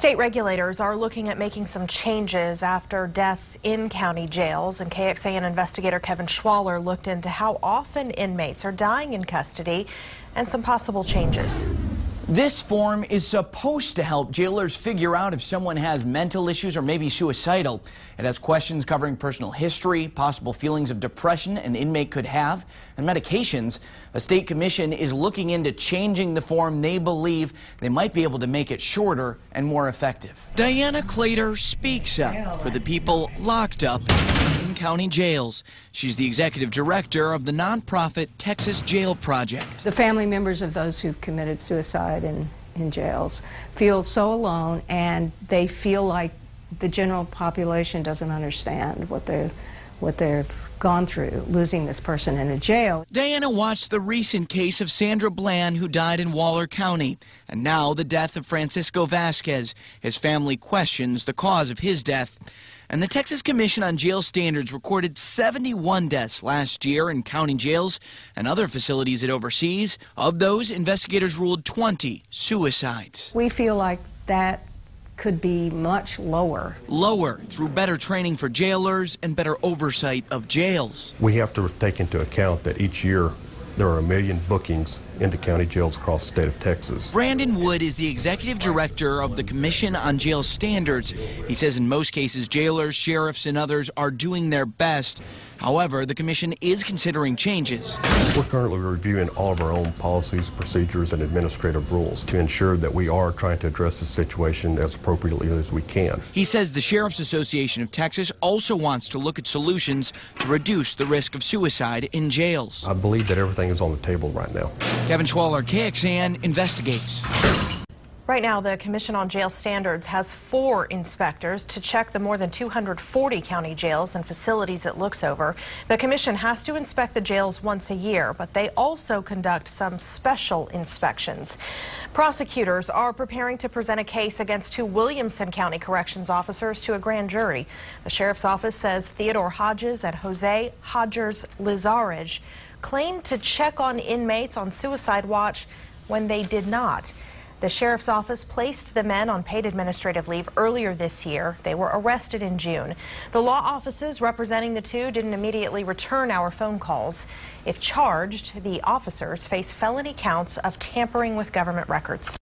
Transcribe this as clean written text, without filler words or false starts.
State regulators are looking at making some changes after deaths in county jails, and KXAN investigator Kevin Schwaller looked into how often inmates are dying in custody and some possible changes. This form is supposed to help jailers figure out if someone has mental issues or maybe suicidal. It has questions covering personal history, possible feelings of depression an inmate could have, and medications. A state commission is looking into changing the form. They believe they might be able to make it shorter and more effective. Diana Clater speaks up for the people locked up in county jails. She's the executive director of the nonprofit Texas Jail Project. The family members of those who've committed suicide in jails feel so alone, and they feel like the general population doesn't understand what they've gone through, losing this person in a jail. Diana watched the recent case of Sandra Bland, who died in Waller County, and now the death of Francisco Vasquez. His family questions the cause of his death. And the Texas Commission on Jail Standards recorded 71 deaths last year in county jails and other facilities it oversees. Of those, investigators ruled 20 suicides. We feel like that could be much lower. Lower through better training for jailers and better oversight of jails. We have to take into account that each year there are 1 million bookings into county jails across the state of Texas. Brandon Wood is the executive director of the Commission on Jail Standards. He says in most cases, jailers, sheriffs, and others are doing their best. However, the commission is considering changes. We're currently reviewing all of our own policies, procedures, and administrative rules to ensure that we are trying to address the situation as appropriately as we can. He says the Sheriff's Association of Texas also wants to look at solutions to reduce the risk of suicide in jails. I believe that everything is on the table right now. Kevin Schwaller, KXAN, investigates. Right now, the Commission on Jail Standards has 4 inspectors to check the more than 240 county jails and facilities it looks over. The commission has to inspect the jails once a year, but they also conduct some special inspections. Prosecutors are preparing to present a case against 2 Williamson County corrections officers to a grand jury. The sheriff's office says Theodore Hodges and Jose Hodgers Lizarage claimed to check on inmates on suicide watch when they did not. The sheriff's office placed the men on paid administrative leave earlier this year. They were arrested in June. The law offices representing the 2 didn't immediately return our phone calls. If charged, the officers face felony counts of tampering with government records.